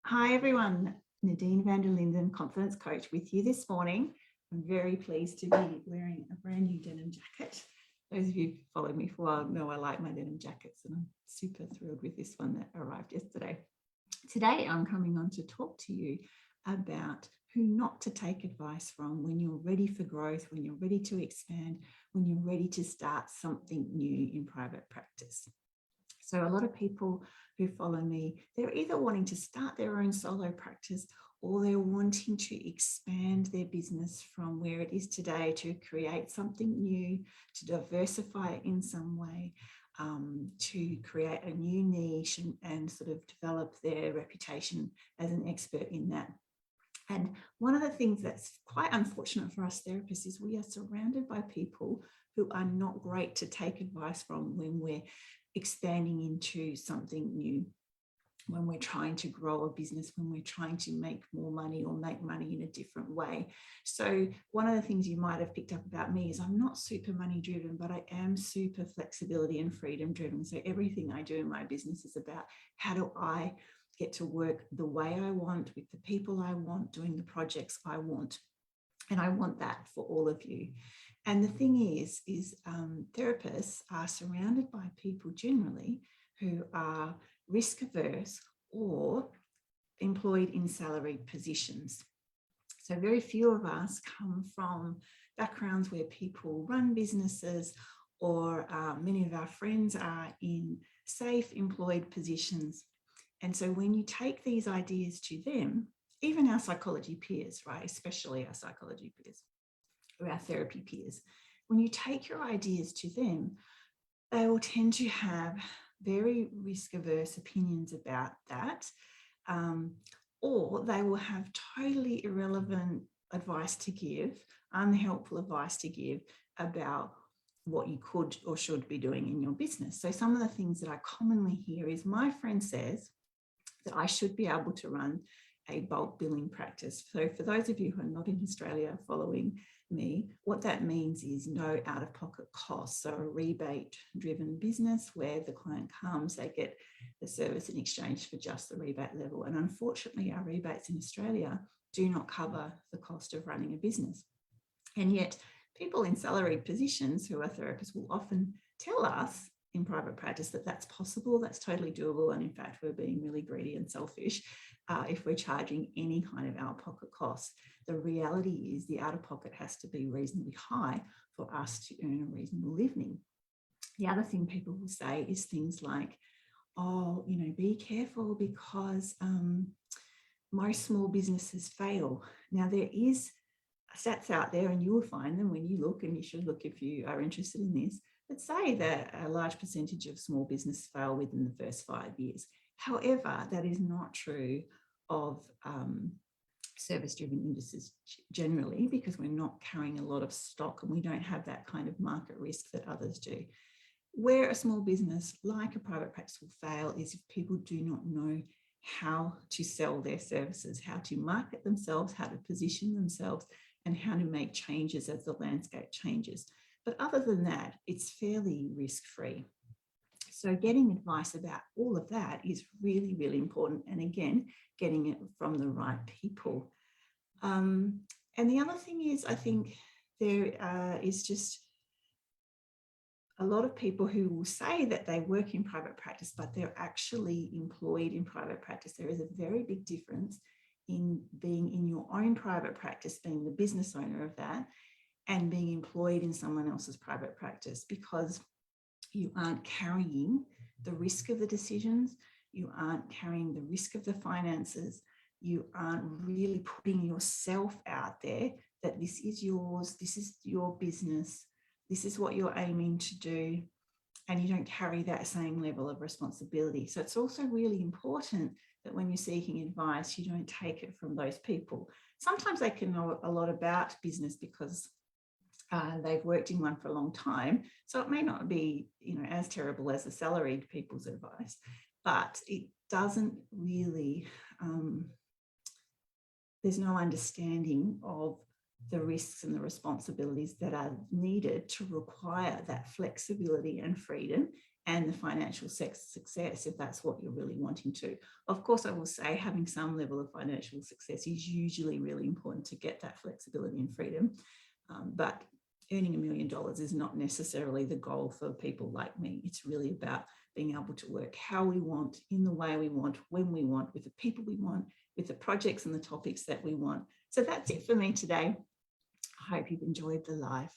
Hi everyone, Nadine van der Linden, Confidence Coach with you this morning. I'm very pleased to be wearing a brand new denim jacket. Those of you who followed me for a while know I like my denim jackets and I'm super thrilled with this one that arrived yesterday. Today I'm coming on to talk to you about who not to take advice from when you're ready for growth, when you're ready to expand, when you're ready to start something new in private practice. So a lot of people who follow me, they're either wanting to start their own solo practice or they're wanting to expand their business from where it is today to create something new, to diversify it in some way, to create a new niche and sort of develop their reputation as an expert in that. And one of the things that's quite unfortunate for us therapists is we are surrounded by people who are not great to take advice from when we're expanding into something new, when we're trying to grow a business, when we're trying to make more money or make money in a different way. So one of the things you might have picked up about me is I'm not super money driven, but I am super flexibility and freedom driven. So everything I do in my business is about how do I get to work the way I want, with the people I want, doing the projects I want. And I want that for all of you. And the thing is therapists are surrounded by people generally who are risk averse or employed in salaried positions. So very few of us come from backgrounds where people run businesses, or many of our friends are in safe employed positions. And so when you take these ideas to them, even our psychology peers, right, especially our psychology peers or our therapy peers, when you take your ideas to them, they will tend to have very risk-averse opinions about that, or they will have totally irrelevant advice to give, unhelpful advice to give about what you could or should be doing in your business. So some of the things that I commonly hear is my friend says that I should be able to run a bulk billing practice. So for those of you who are not in Australia following me, what that means is no out-of-pocket costs. So a rebate-driven business where the client comes, they get the service in exchange for just the rebate level. And unfortunately, our rebates in Australia do not cover the cost of running a business. And yet people in salaried positions who are therapists will often tell us in private practice that that's possible, that's totally doable. And in fact, we're being really greedy and selfish if we're charging any kind of out-of-pocket costs. The reality is the out-of-pocket has to be reasonably high for us to earn a reasonable living. The other thing people will say is things like, oh, you know, be careful because most small businesses fail. Now there is stats out there, and you will find them when you look, and you should look if you are interested in this, that say that a large percentage of small business fail within the first 5 years. However, that is not true of service-driven industries generally, because we're not carrying a lot of stock and we don't have that kind of market risk that others do. Where a small business like a private practice will fail is if people do not know how to sell their services, how to market themselves, how to position themselves, and how to make changes as the landscape changes. But other than that, it's fairly risk-free. So getting advice about all of that is really, really important. And again, getting it from the right people. And the other thing is, I think there is just a lot of people who will say that they work in private practice, but they're actually employed in private practice. There is a very big difference in being in your own private practice, being the business owner of that, and being employed in someone else's private practice, because you aren't carrying the risk of the decisions, you aren't carrying the risk of the finances, you aren't really putting yourself out there that this is yours, this is your business, this is what you're aiming to do, and you don't carry that same level of responsibility. So it's also really important that when you're seeking advice, you don't take it from those people. Sometimes they can know a lot about business because they've worked in one for a long time. So it may not be, you know, as terrible as the salaried people's advice, but it doesn't really, there's no understanding of the risks and the responsibilities that are needed to require that flexibility and freedom and the financial success, if that's what you're really wanting to. Of course, I will say having some level of financial success is usually really important to get that flexibility and freedom. But earning $1 million is not necessarily the goal for people like me. It's really about being able to work how we want, in the way we want, when we want, with the people we want, with the projects and the topics that we want. So that's it for me today. I hope you've enjoyed the live.